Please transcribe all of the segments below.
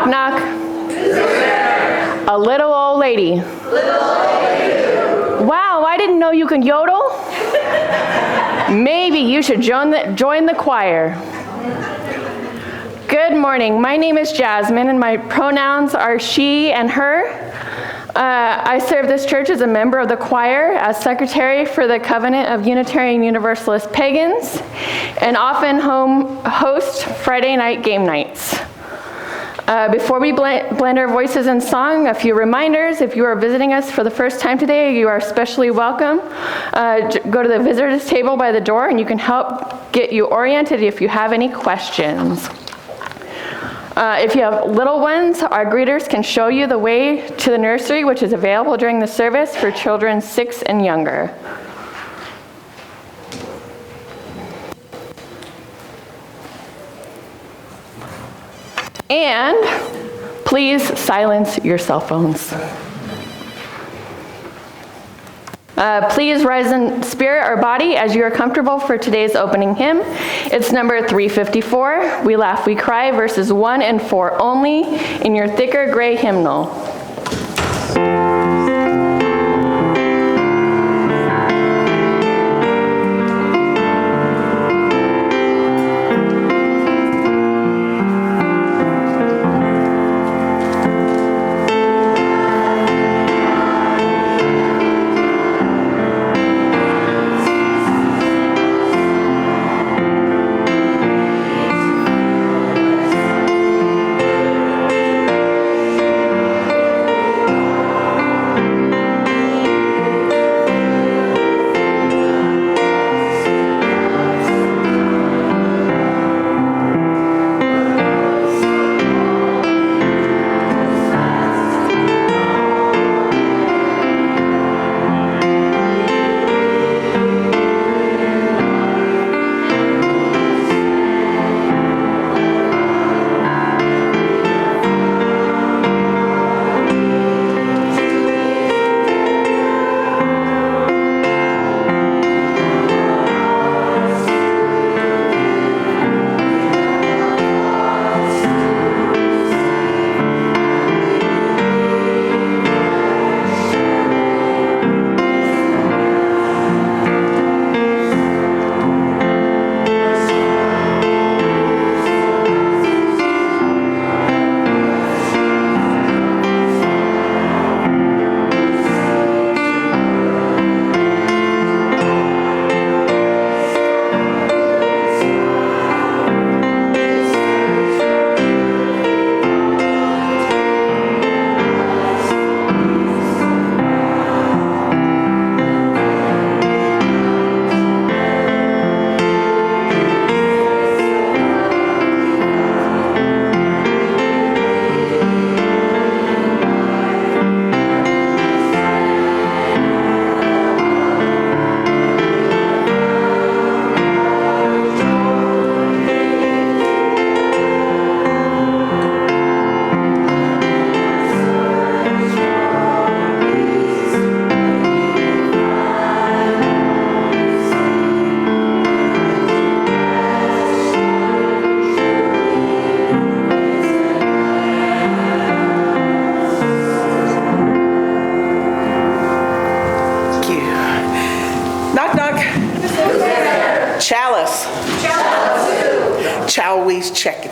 Knock, knock. A little old lady. Wow, I didn't know you could yodel. Maybe you should join the choir. Good morning. My name is Jasmine, and my pronouns are she and her. I serve this church as a member of the choir, as secretary for the Covenant of Unitarian Universalist Pagans, and often host Friday night game nights. Before we blend our voices in song, a few reminders. If you are visiting us for the first time today, you are especially welcome. Go to the visitors table by the door, and you can help get you oriented if you have any questions. If you have little ones, our greeters can show you the way to the nursery, which is available during the service for children 6 and younger. And please silence your cell phones. Please rise in spirit or body as you are comfortable for today's opening hymn. It's number 354, We Laugh, We Cry, verses 1 and 4 only, in your thicker gray hymnal.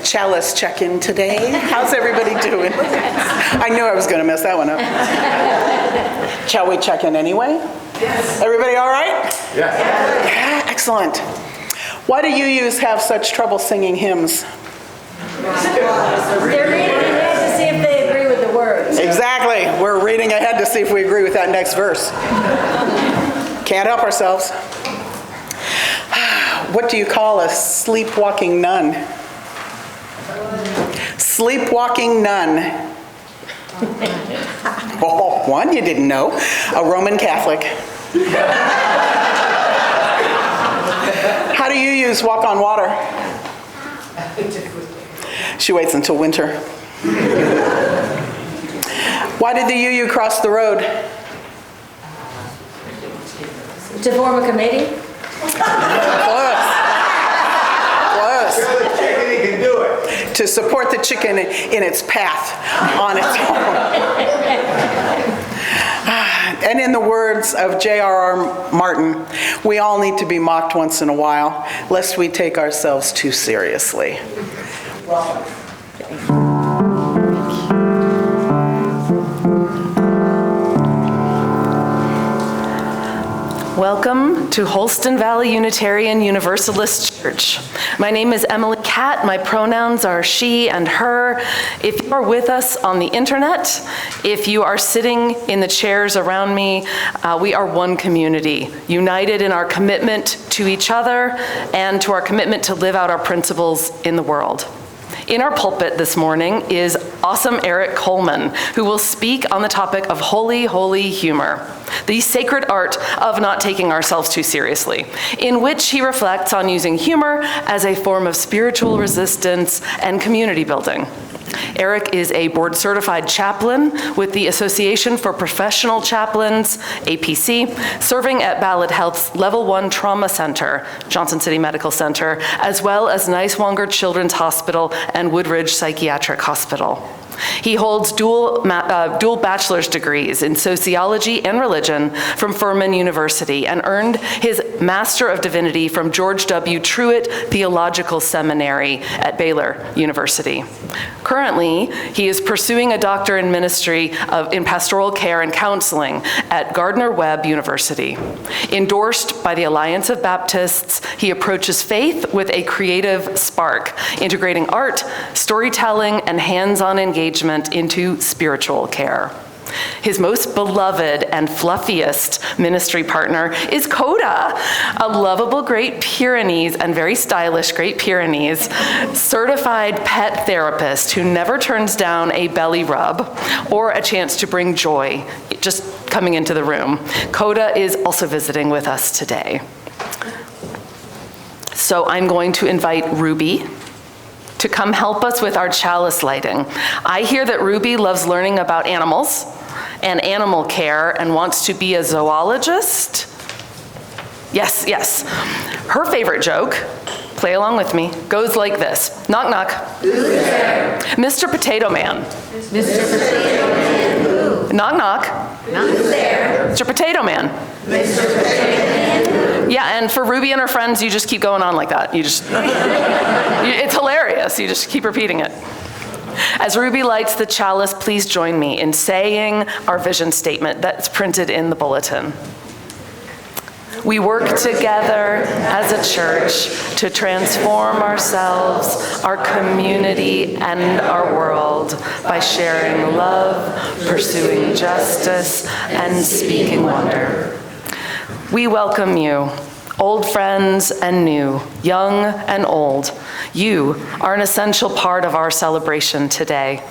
Chalice check-in today. How's everybody doing? I knew I was going to mess that one up. Shall we check in anyway? Yes. Everybody all right? Yes. Yeah, excellent. Why do UUs have such trouble singing hymns? They're reading ahead to see if they agree with the words. Exactly. We're reading ahead to see if we agree with that next verse. Can't help ourselves. What do you call a sleepwalking nun? Sleepwalking nun. Oh, one you didn't know. A Roman Catholic. How do you use walk on water? She waits until winter. Why did the UU cross the road? To form a committee? Close. Show the chicken he can do it. To support the chicken in its path on its own. And in the words of J.R.R. Martin, we all need to be mocked once in a while, lest we take ourselves too seriously. Welcome to Holston Valley Unitarian Universalist Church. My name is Emily Catt. My pronouns are she and her. If you are with us on the internet, if you are sitting in the chairs around me, we are one community, united in our commitment to each other and to our commitment to live out our principles in the world. In our pulpit this morning is awesome Eric Coleman, who will speak on the topic of holy, holy humor, the sacred art of not taking ourselves too seriously, in which he reflects on using humor as a form of spiritual resistance and community building. Eric is a board-certified chaplain with the Association for Professional Chaplains, APC, serving at Ballad Health's Level 1 Trauma Center, Johnson City Medical Center, as well as Niswonger Children's Hospital and Woodridge Psychiatric Hospital. He holds dual bachelor's degrees in sociology and religion from Furman University and earned his Master of Divinity from George W. Truett Theological Seminary at Baylor University. Currently, he is pursuing a doctor in ministry in pastoral care and counseling at Gardner-Webb University. Endorsed by the Alliance of Baptists, he approaches faith with a creative spark, integrating art, storytelling, and hands-on engagement into spiritual care. His most beloved and fluffiest ministry partner is Coda, a lovable Great Pyrenees and very stylish Great Pyrenees certified pet therapist who never turns down a belly rub or a chance to bring joy just coming into the room. Coda is also visiting with us today. So I'm going to invite Ruby to come help us with our chalice lighting. I hear that Ruby loves learning about animals and animal care and wants to be a zoologist. Yes, yes. Her favorite joke, play along with me, goes like this. Knock, knock. Who's there? Mr. Potato Man. Mr. Potato Man. Who? Knock, knock. Who's there? Mr. Potato Man. Mr. Potato Man. Yeah, and for Ruby and her friends, you just keep going on like that. It's hilarious. You just keep repeating it. As Ruby lights the chalice, please join me in saying our vision statement that's printed in the bulletin. We work together as a church to transform ourselves, our community, and our world by sharing love, pursuing justice, and speaking wonder. We welcome you, old friends and new, young and old. You are an essential part of our celebration today.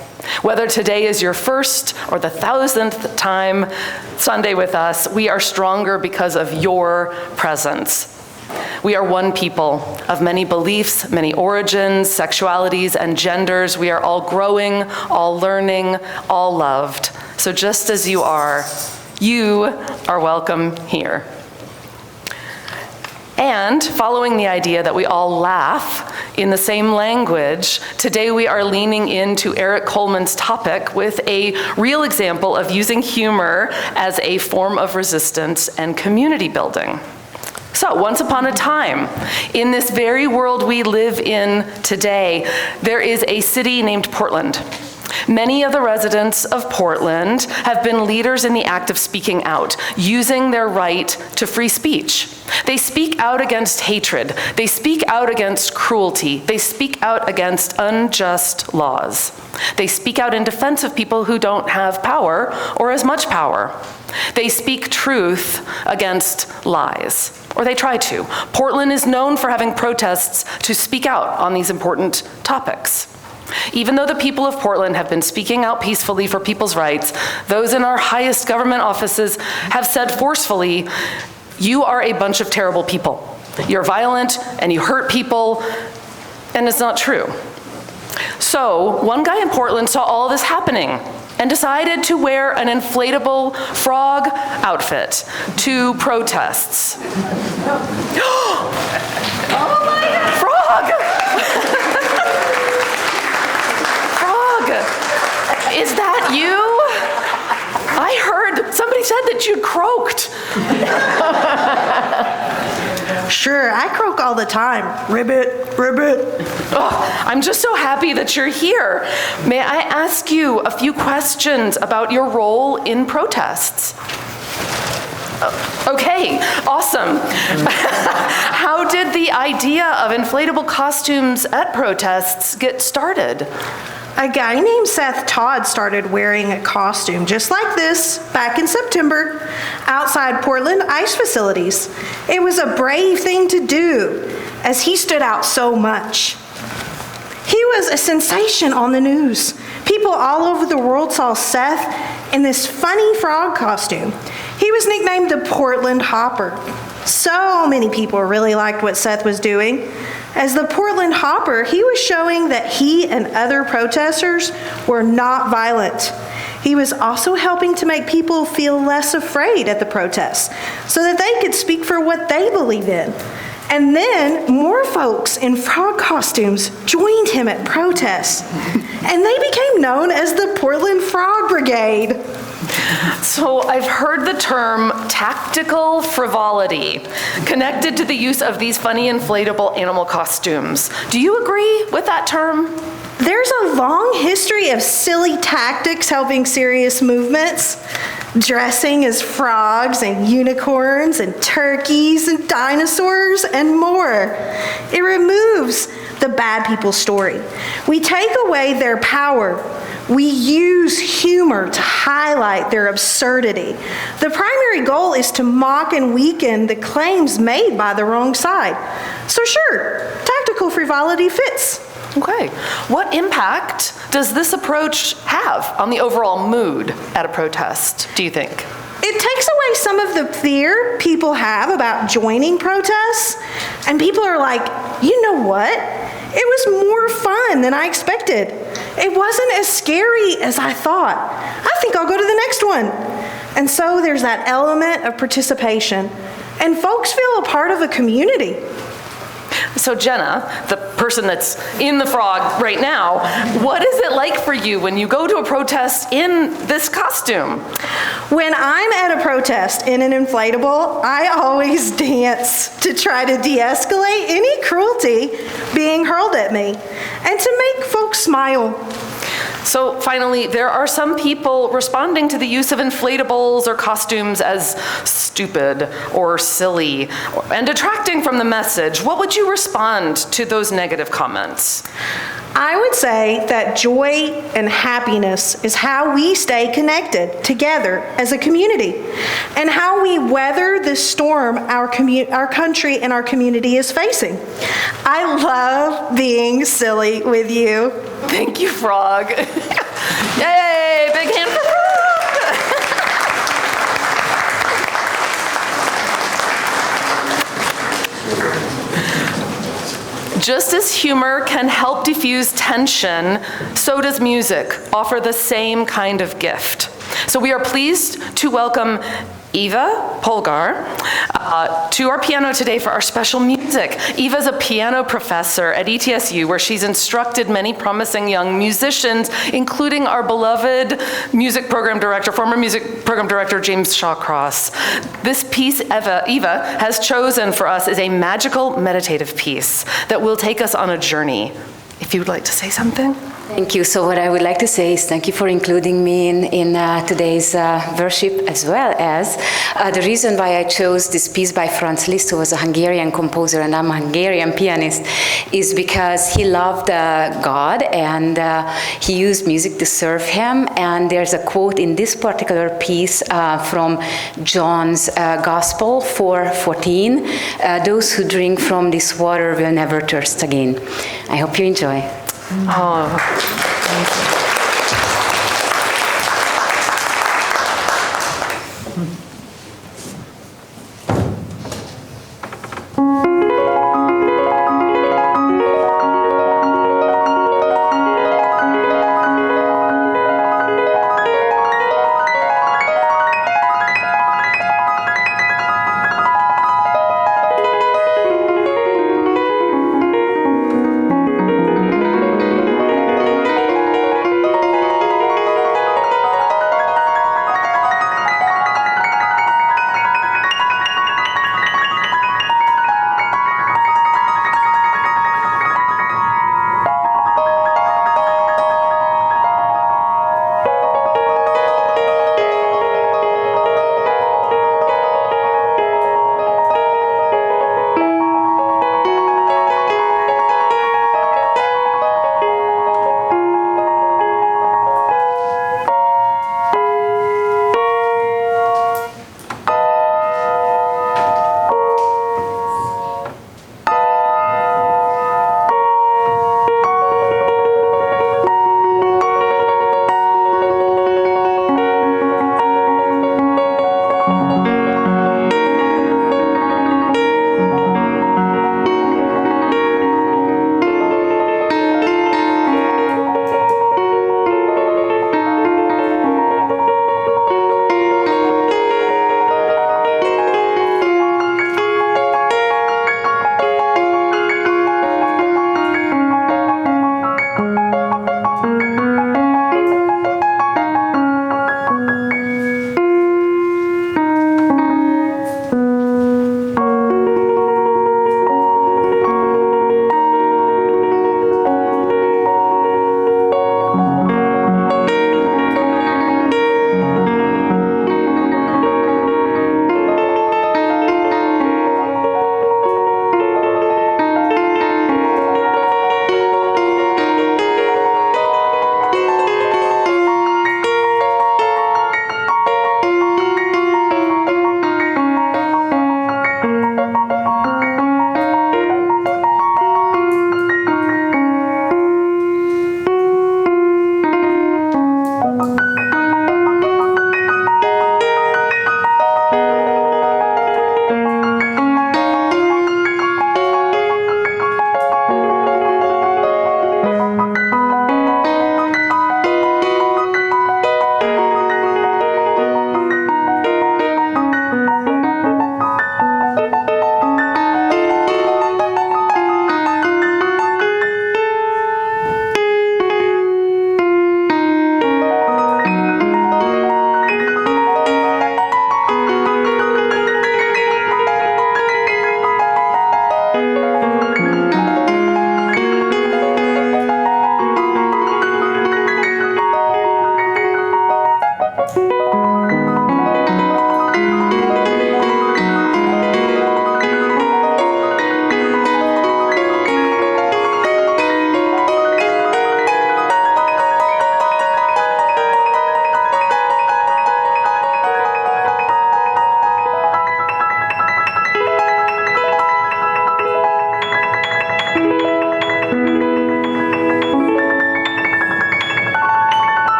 Whether today is your first or the 1,000th time Sunday with us, we are stronger because of your presence. We are one people of many beliefs, many origins, sexualities, and genders. We are all growing, all learning, all loved. So just as you are welcome here. And following the idea that we all laugh in the same language, today we are leaning into Eric Coleman's topic with a real example of using humor as a form of resistance and community building. So, once upon a time, in this very world we live in today, there is a city named Portland. Many of the residents of Portland have been leaders in the act of speaking out, using their right to free speech. They speak out against hatred. They speak out against cruelty. They speak out against unjust laws. They speak out in defense of people who don't have power or as much power. They speak truth against lies, or they try to. Portland is known for having protests to speak out on these important topics. Even though the people of Portland have been speaking out peacefully for people's rights, those in our highest government offices have said forcefully, you are a bunch of terrible people. You're violent and you hurt people, and it's not true. So one guy in Portland saw all this happening and decided to wear an inflatable frog outfit to protests. Oh my God! Frog! I croak all the time. Ribbit, ribbit. Oh, I'm just so happy that you're here. May I ask you a few questions about your role in protests? Okay, awesome. How did the idea of inflatable costumes at protests get started? A guy named Seth Todd started wearing a costume just like this back in September outside Portland ice facilities. It was a brave thing to do as he stood out so much. He was a sensation on the news. People all over the world saw Seth in this funny frog costume. He was nicknamed the Portland Hopper. So many people really liked what Seth was doing. As the Portland Hopper, he was showing that he and other protesters were not violent. He was also helping to make people feel less afraid at the protests so that they could speak for what they believe in. And then more folks in frog costumes joined him at protests, and they became known as the Portland Frog Brigade. So I've heard the term tactical frivolity connected to the use of these funny inflatable animal costumes. Do you agree with that term? There's a long history of silly tactics helping serious movements. Dressing as frogs and unicorns and turkeys and dinosaurs and more. It removes the bad people's story. We take away their power. We use humor to highlight their absurdity. The primary goal is to mock and weaken the claims made by the wrong side. So sure, tactical frivolity fits. Okay. What impact does this approach have on the overall mood at a protest, do you think? It takes away some of the fear people have about joining protests, and people are like, you know what? It was more fun than I expected. It wasn't as scary as I thought. I think I'll go to the next one. And so there's that element of participation, and folks feel a part of a community. So Jenna, the person that's in the frog right now, what is it like for you when you go to a protest in this costume? When I'm at a protest in an inflatable, I always dance to try to de-escalate any cruelty being hurled at me and to make folks smile. So finally, there are some people responding to the use of inflatables or costumes as stupid or silly and detracting from the message. What would you respond to those negative comments? I would say that joy and happiness is how we stay connected together as a community and how we weather the storm our country and our community is facing. I love being silly with you. Thank you, Frog. Yay, big hand for Frog. Just as humor can help diffuse tension, so does music offer the same kind of gift. So we are pleased to welcome Eva Polgar to our piano today for our special music. Eva's a piano professor at ETSU, where she's instructed many promising young musicians, including our beloved music program director, former music program director, James Shawcross. This piece Eva has chosen for us is a magical meditative piece that will take us on a journey. If you would like to say something. Thank you. So what I would like to say is thank you for including me in today's worship, as well as the reason why I chose this piece by Franz Liszt, who was a Hungarian composer, and I'm a Hungarian pianist, is because he loved God, and he used music to serve him. And there's a quote in this particular piece from John's Gospel 4:14, those who drink from this water will never thirst again. I hope you enjoy. Oh.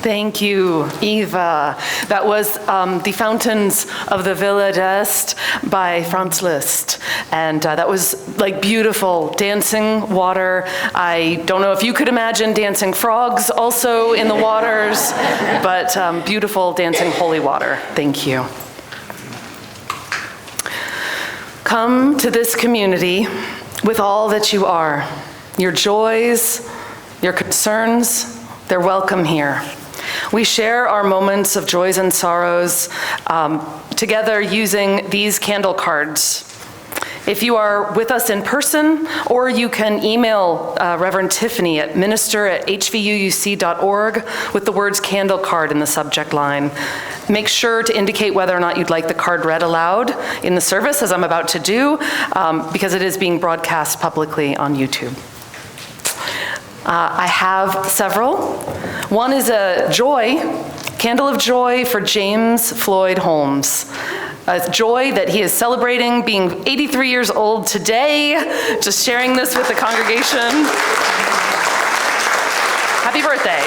Thank you, Eva. That was The Fountains of the Villa d'Est by Franz Liszt. And that was like beautiful dancing water. I don't know if you could imagine dancing frogs also in the waters, but beautiful dancing holy water. Thank you. Come to this community with all that you are. Your joys, your concerns, they're welcome here. We share our moments of joys and sorrows together using these candle cards. If you are with us in person, or you can email Reverend Tiffany at minister@hvууc.org with the words candle card in the subject line. Make sure to indicate whether or not you'd like the card read aloud in the service, as I'm about to do, because it is being broadcast publicly on YouTube. I have several. One is a joy, candle of joy for James Floyd Holmes. A joy that he is celebrating being 83 years old today. Just sharing this with the congregation. Happy birthday.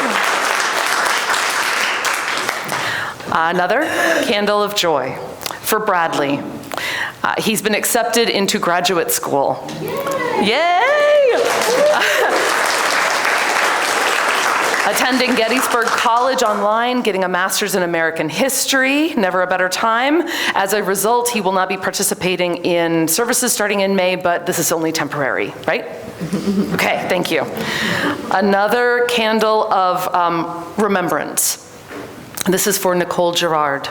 Another candle of joy for Bradley. He's been accepted into graduate school. Yay! Attending Gettysburg College online, getting a master's in American history, never a better time. As a result, he will not be participating in services starting in May, but this is only temporary, right? Okay, thank you. Another candle of remembrance. This is for Nicole Gerard.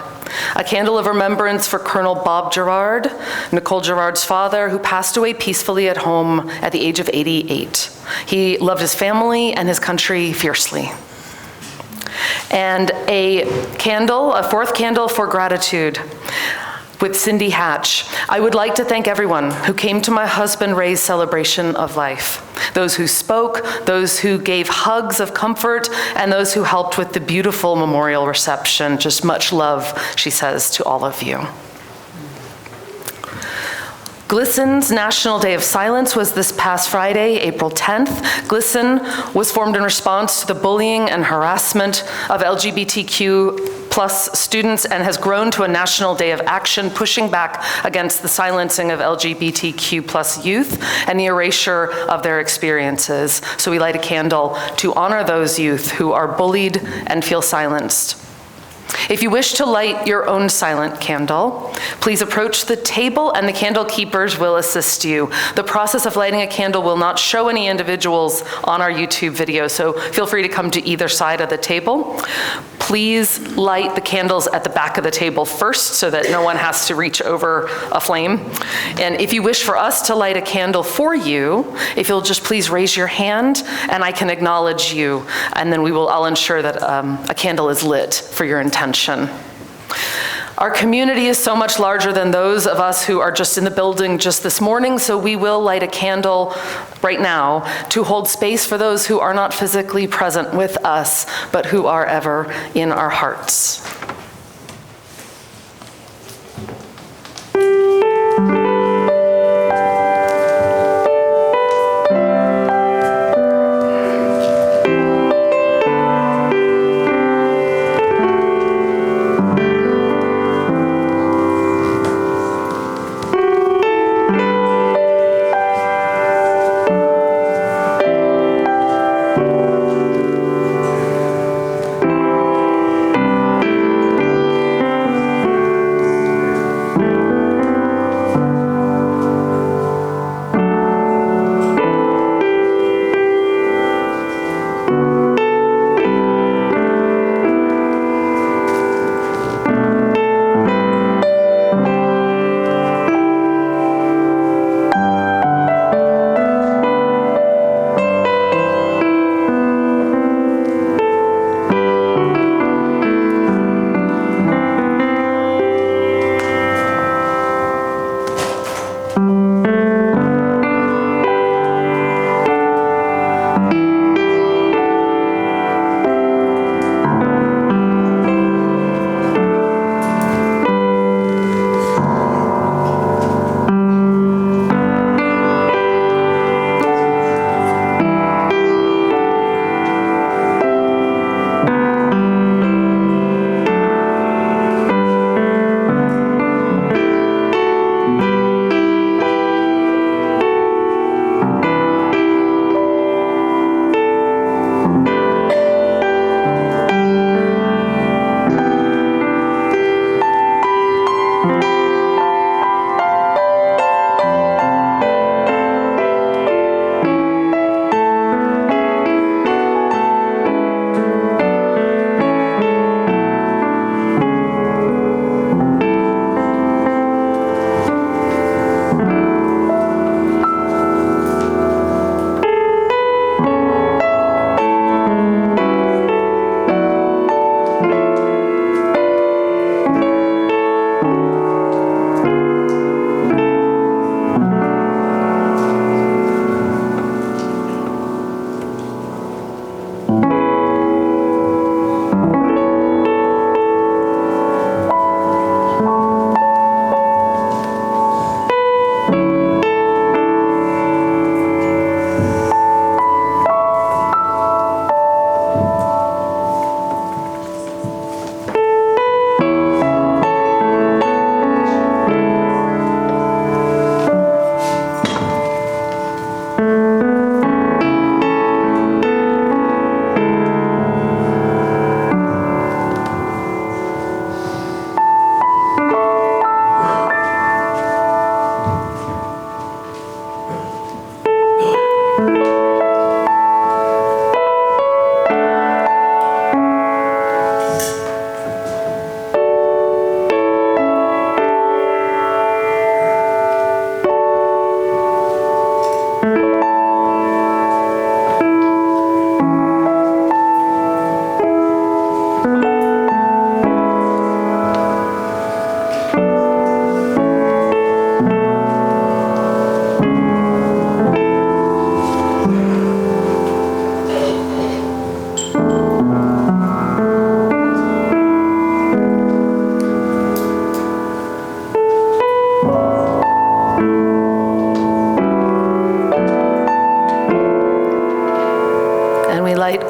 A candle of remembrance for Colonel Bob Gerard, Nicole Gerard's father, who passed away peacefully at home at the age of 88. He loved his family and his country fiercely. And a fourth candle for gratitude with Cindy Hatch. I would like to thank everyone who came to my husband Ray's celebration of life. Those who spoke, those who gave hugs of comfort, and those who helped with the beautiful memorial reception. Just much love, she says, to all of you. GLSEN's National Day of Silence was this past Friday, April 10th. GLSEN was formed in response to the bullying and harassment of LGBTQ+ students and has grown to a national day of action pushing back against the silencing of LGBTQ+ youth and the erasure of their experiences. So we light a candle to honor those youth who are bullied and feel silenced. If you wish to light your own silent candle, please approach the table and the candle keepers will assist you. The process of lighting a candle will not show any individuals on our YouTube video, so feel free to come to either side of the table. Please light the candles at the back of the table first so that no one has to reach over a flame. And if you wish for us to light a candle for you, if you'll just please raise your hand and I can acknowledge you, and then I'll ensure that a candle is lit for your intention. Our community is so much larger than those of us who are just in the building just this morning, so we will light a candle right now to hold space for those who are not physically present with us, but who are ever in our hearts.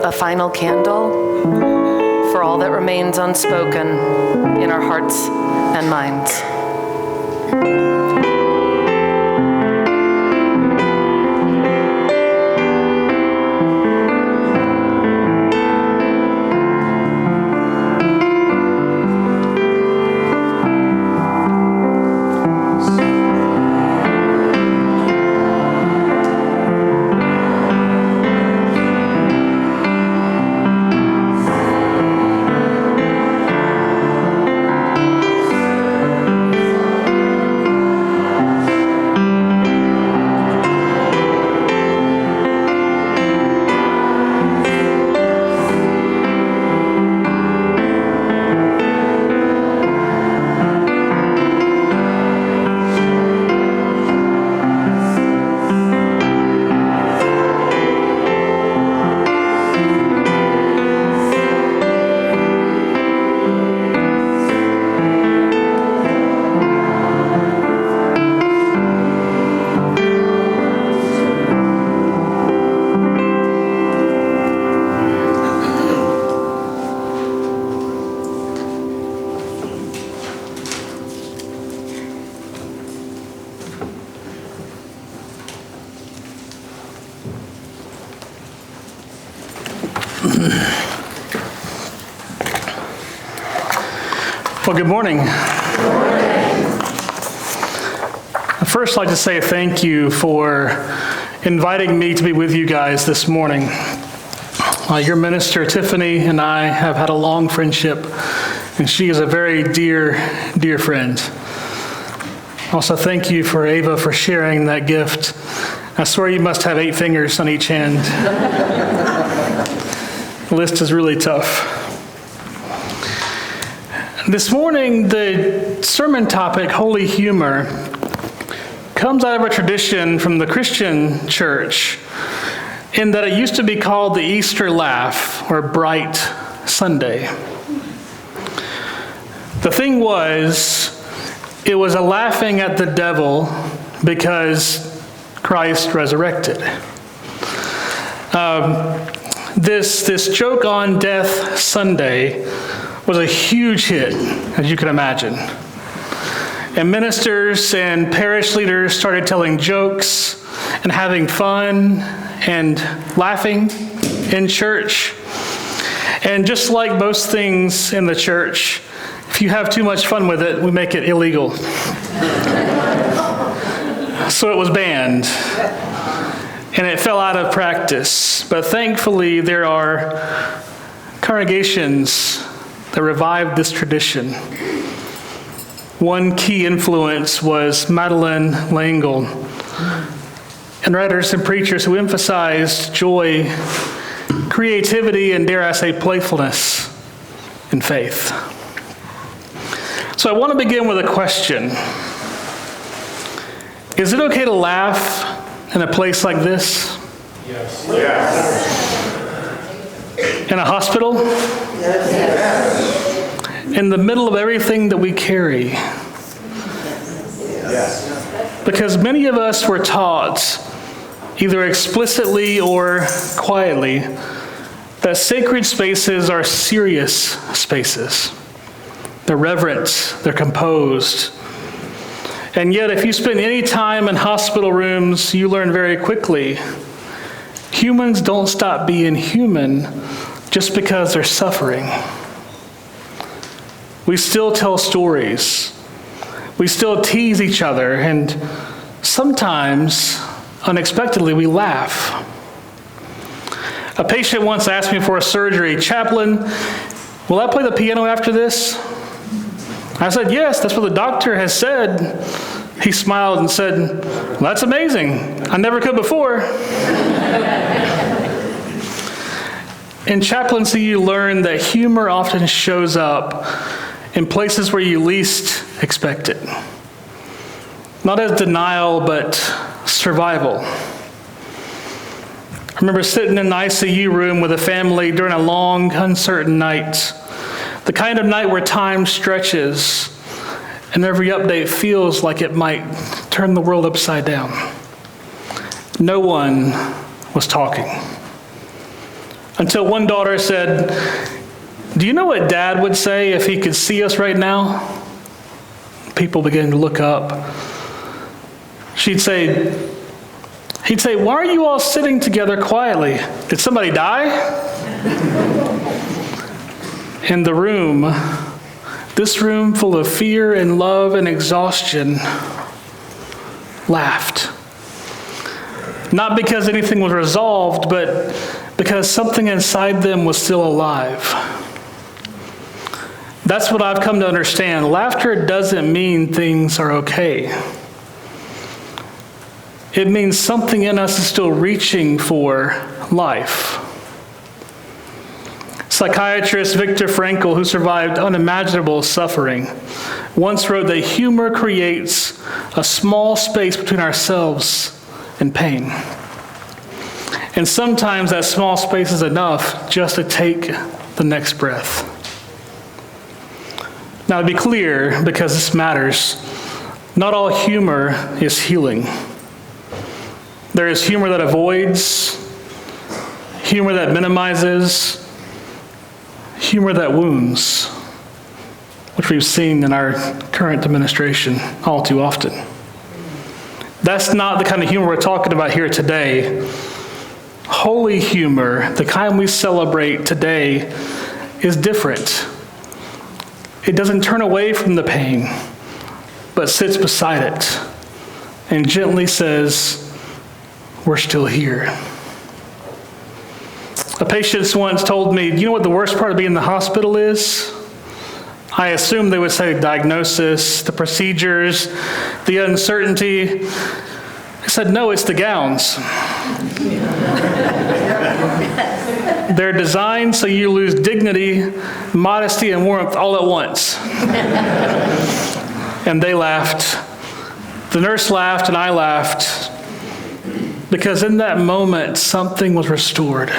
a final candle for all that remains unspoken in our hearts and minds. Well, good morning. First, I'd like to say thank you for inviting me to be with you guys this morning. Your minister, Tiffany, and I have had a long friendship, and she is a very dear, dear friend. Also, thank you for Ava for sharing that gift. I swear you must have 8 fingers on each hand. The list is really tough. This morning, the sermon topic, Holy Humor, comes out of a tradition from the Christian church in that it used to be called the Easter laugh or Bright Sunday. The thing was, it was a laughing at the devil because Christ resurrected. This joke on Death Sunday was a huge hit, as you can imagine. And ministers and parish leaders started telling jokes and having fun and laughing in church. And just like most things in the church, if you have too much fun with it, we make it illegal. So it was banned, and it fell out of practice. But thankfully, there are congregations that revived this tradition. One key influence was Madeleine L'Engle, and writers and preachers who emphasized joy, creativity, and dare I say playfulness in faith. So I want to begin with a question. Is it okay to laugh in a place like this? Yes. Yes. In a hospital? Yes. In the middle of everything that we carry? Yes. Because many of us were taught, either explicitly or quietly, that sacred spaces are serious spaces. They're reverent, they're composed. And yet, if you spend any time in hospital rooms, you learn very quickly, humans don't stop being human just because they're suffering. We still tell stories. We still tease each other, and sometimes, unexpectedly, we laugh. A patient once asked me for a surgery, "Chaplain, will I play the piano after this?" I said, "Yes, that's what the doctor has said." He smiled and said, "Well, that's amazing. I never could before." In chaplaincy, you learn that humor often shows up in places where you least expect it. Not as denial, but survival. I remember sitting in an ICU room with a family during a long, uncertain night. The kind of night where time stretches and every update feels like it might turn the world upside down. No one was talking. Until one daughter said, "Do you know what Dad would say if he could see us right now?" People began to look up. He'd say, "Why are you all sitting together quietly? Did somebody die?" And the room, this room full of fear and love and exhaustion, laughed. Not because anything was resolved, but because something inside them was still alive. That's what I've come to understand. Laughter doesn't mean things are okay. It means something in us is still reaching for life. Psychiatrist Viktor Frankl, who survived unimaginable suffering, once wrote that humor creates a small space between ourselves and pain. And sometimes that small space is enough just to take the next breath. Now, to be clear, because this matters, not all humor is healing. There is humor that avoids, humor that minimizes, humor that wounds, which we've seen in our current administration all too often. That's not the kind of humor we're talking about here today. Holy humor, the kind we celebrate today, is different. It doesn't turn away from the pain, but sits beside it and gently says, "We're still here." A patient once told me, "You know what the worst part of being in the hospital is?" I assumed they would say diagnosis, the procedures, the uncertainty. I said, "No, it's the gowns." They're designed so you lose dignity, modesty, and warmth all at once. And they laughed. The nurse laughed, and I laughed. Because in that moment, something was restored.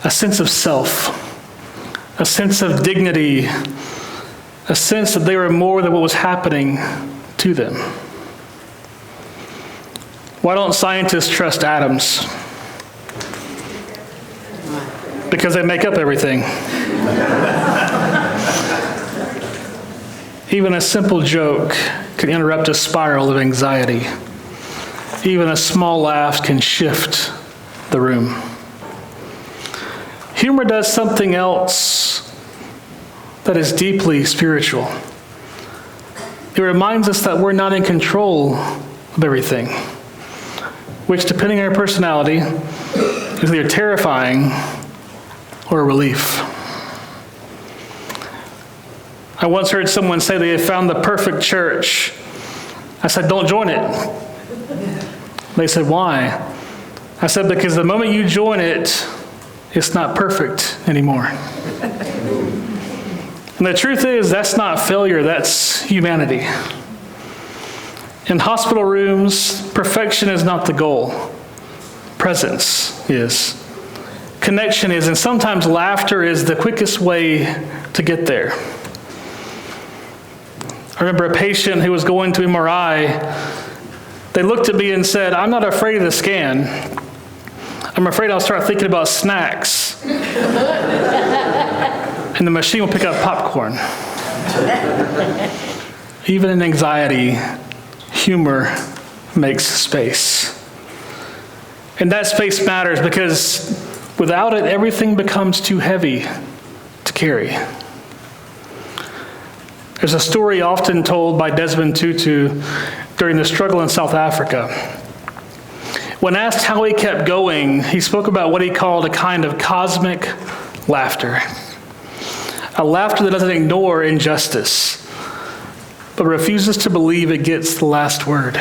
A sense of self, a sense of dignity, a sense that they were more than what was happening to them. Why don't scientists trust atoms? Because they make up everything. Even a simple joke can interrupt a spiral of anxiety. Even a small laugh can shift the room. Humor does something else that is deeply spiritual. It reminds us that we're not in control of everything, which, depending on your personality, is either terrifying or a relief. I once heard someone say they had found the perfect church. I said, "Don't join it." They said, "Why?" I said, "Because the moment you join it, it's not perfect anymore." And the truth is, that's not failure, that's humanity. In hospital rooms, perfection is not the goal. Presence is. Connection is, and sometimes laughter is the quickest way to get there. I remember a patient who was going to MRI. They looked at me and said, "I'm not afraid of the scan. I'm afraid I'll start thinking about snacks. And the machine will pick up popcorn." Even in anxiety, humor makes space. And that space matters because without it, everything becomes too heavy to carry. There's a story often told by Desmond Tutu during the struggle in South Africa. When asked how he kept going, he spoke about what he called a kind of cosmic laughter. A laughter that doesn't ignore injustice, but refuses to believe it gets the last word.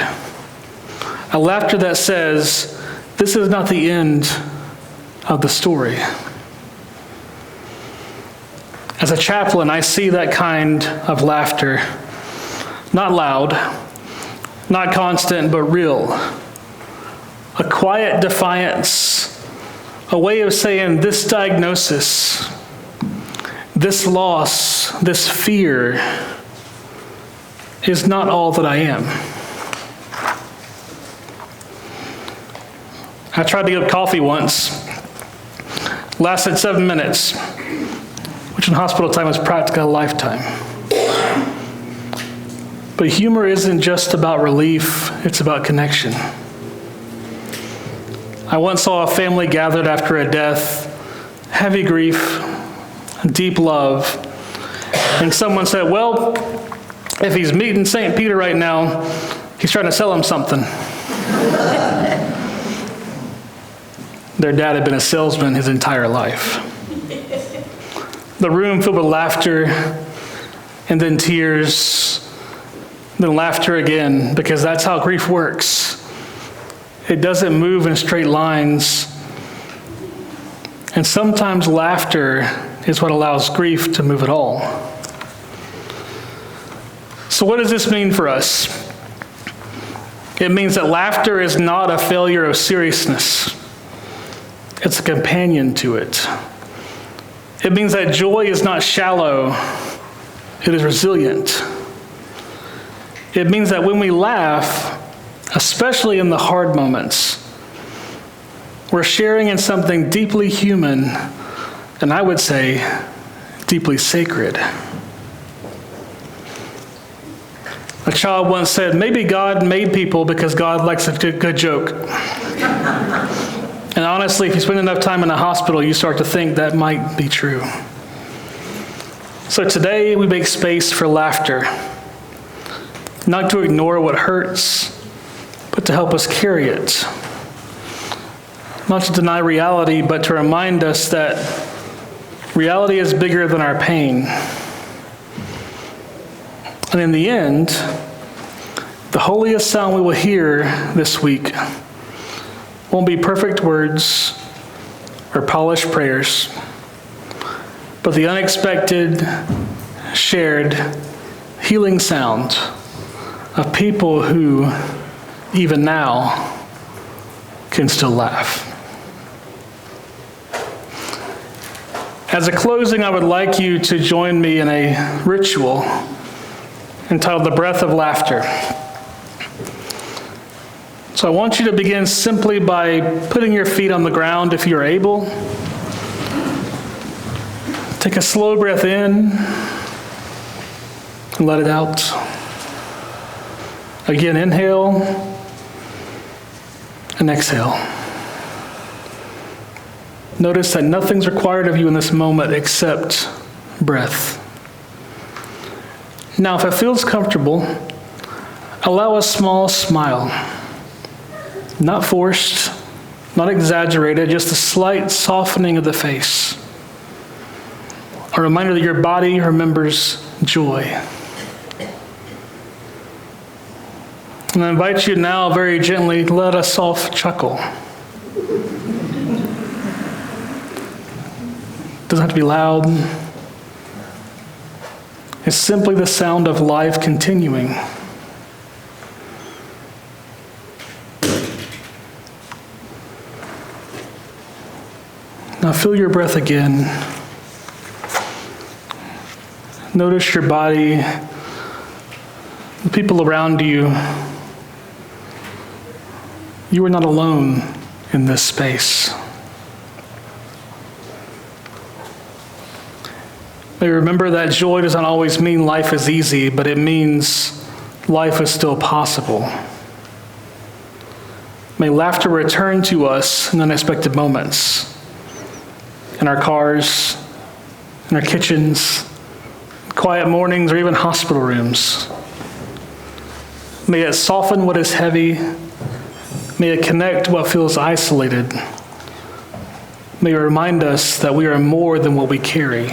A laughter that says, this is not the end of the story. As a chaplain, I see that kind of laughter, not loud, not constant, but real. A quiet defiance, a way of saying this diagnosis, this loss, this fear is not all that I am. I tried to get coffee once. lasted 7 minutes, which in hospital time is practically a lifetime. But humor isn't just about relief, it's about connection. I once saw a family gathered after a death, heavy grief, deep love, and someone said, well, if he's meeting St. Peter right now, he's trying to sell him something. Their dad had been a salesman his entire life. The room filled with laughter, and then tears, then laughter again, because that's how grief works. It doesn't move in straight lines. And sometimes laughter is what allows grief to move at all. So what does this mean for us? It means that laughter is not a failure of seriousness. It's a companion to it. It means that joy is not shallow, it is resilient. It means that when we laugh, especially in the hard moments, we're sharing in something deeply human, and I would say, deeply sacred. A child once said, maybe God made people because God likes a good joke. And honestly, if you spend enough time in a hospital, you start to think that might be true. So today, we make space for laughter, not to ignore what hurts, but to help us carry it. Not to deny reality, but to remind us that reality is bigger than our pain. And in the end, the holiest sound we will hear this week won't be perfect words or polished prayers, but the unexpected, shared, healing sound of people who, even now, can still laugh. As a closing, I would like you to join me in a ritual entitled The Breath of Laughter. So I want you to begin simply by putting your feet on the ground if you're able. Take a slow breath in and let it out. Again, inhale and exhale. Notice that nothing's required of you in this moment except breath. Now, if it feels comfortable, allow a small smile. Not forced, not exaggerated, just a slight softening of the face. A reminder that your body remembers joy. And I invite you now very gently to let a soft chuckle. Doesn't have to be loud. It's simply the sound of life continuing. Now feel your breath again. Notice your body, the people around you. You are not alone in this space. May remember that joy does not always mean life is easy, but it means life is still possible. May laughter return to us in unexpected moments. In our cars, in our kitchens, quiet mornings, or even hospital rooms. May it soften what is heavy. May it connect what feels isolated. May it remind us that we are more than what we carry.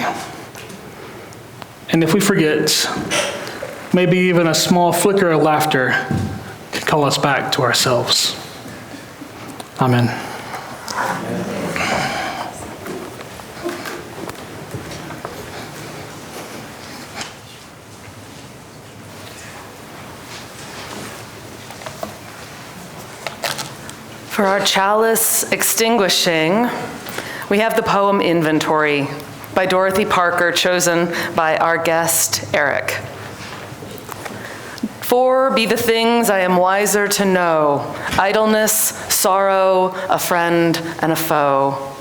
And if we forget, maybe even a small flicker of laughter can call us back to ourselves. Amen. For our chalice extinguishing, we have the poem Inventory by Dorothy Parker, chosen by our guest, Eric. For be the things I am wiser to know, idleness, sorrow, a friend, and a foe.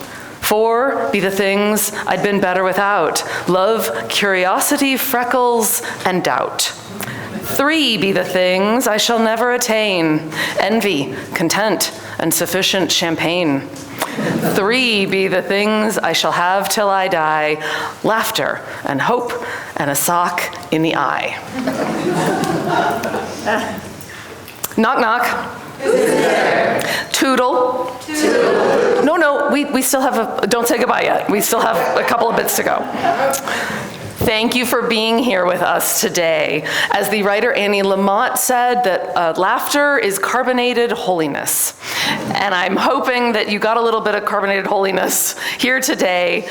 4 be the things I'd been better without: love, curiosity, freckles, and doubt. 3 be the things I shall never attain: envy, content, and sufficient champagne. 3 be the things I shall have till I die: laughter and hope and a sock in the eye. Knock, knock. Toodle. No, we still have don't say goodbye yet. We still have a couple of bits to go. Thank you for being here with us today. As the writer Annie Lamott said, that laughter is carbonated holiness. And I'm hoping that you got a little bit of carbonated holiness here today.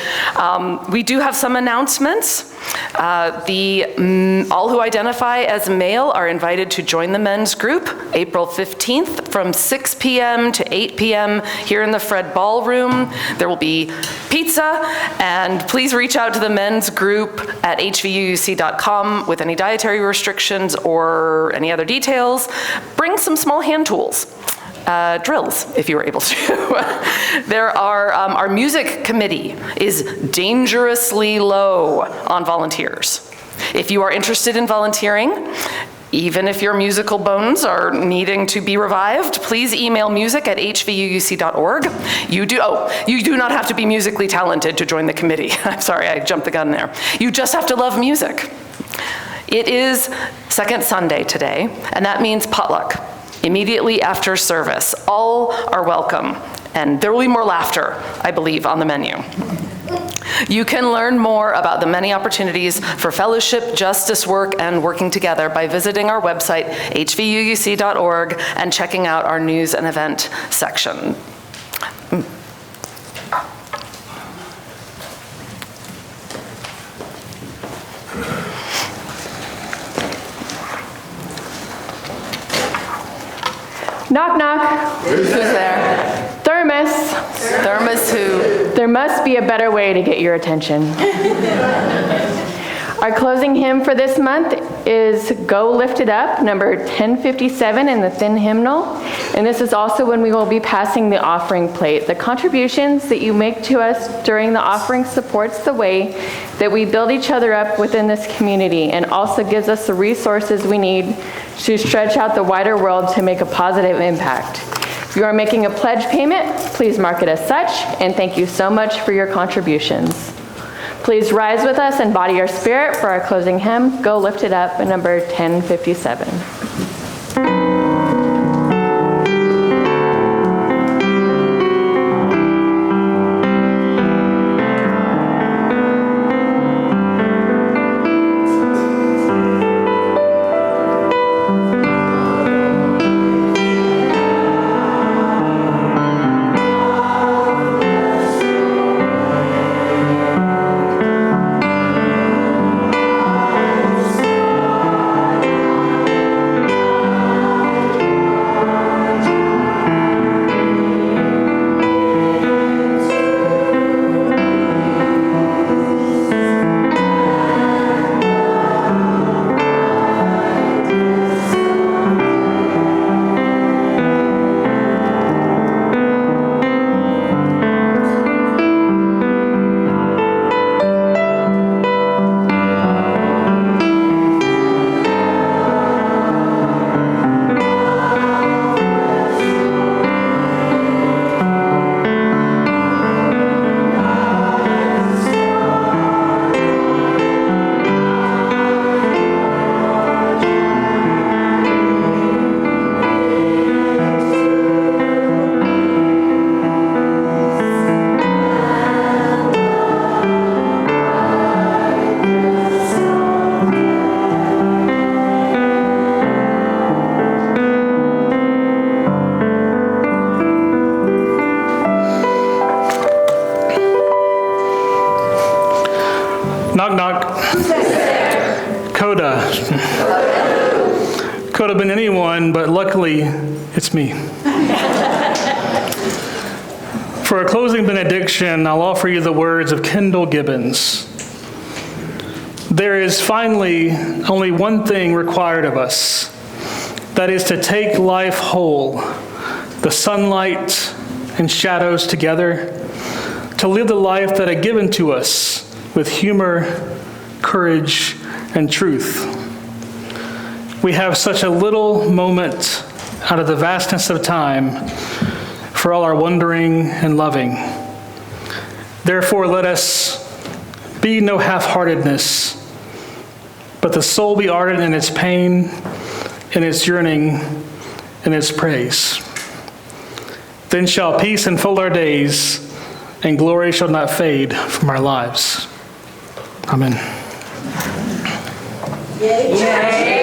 We do have some announcements. All who identify as male are invited to join the men's group April 15th from 6 p.m. to 8 p.m. here in the Fred Ballroom. There will be pizza, and please reach out to the men's group at hvuuc.com with any dietary restrictions or any other details. Bring some small hand tools. Drills, if you were able to. There are, our music committee is dangerously low on volunteers. If you are interested in volunteering, even if your musical bones are needing to be revived, please email music@hvuuc.org. You do not have to be musically talented to join the committee. I'm sorry, I jumped the gun there. You just have to love music. It is second Sunday today, and that means potluck. Immediately after service. All are welcome, and there will be more laughter, I believe, on the menu. You can learn more about the many opportunities for fellowship, justice work, and working together by visiting our website, hvuuc.org, and checking out our news and event section. Knock, knock. Who's there? Thermos. Thermos who? There must be a better way to get your attention. Our closing hymn for this month is Go Lift It Up, number 1057 in the thin hymnal. And this is also when we will be passing the offering plate. The contributions that you make to us during the offering supports the way that we build each other up within this community, and also gives us the resources we need to stretch out the wider world to make a positive impact. If you are making a pledge payment, please mark it as such, and thank you so much for your contributions. Please rise with us and body our spirit for our closing hymn, Go Lift It Up, number 1057. Knock, knock. Coda. Could have been anyone, but luckily, it's me. For a closing benediction, I'll offer you the words of Kendall Gibbons. There is finally only one thing required of us. That is to take life whole, the sunlight and shadows together, to live the life that is given to us with humor, courage, and truth. We have such a little moment out of the vastness of time for all our wondering and loving. Therefore, let us be no half-heartedness, but the soul be ardent in its pain, in its yearning, in its praise. Then shall peace enfold our days, and glory shall not fade from our lives. Amen. Yay.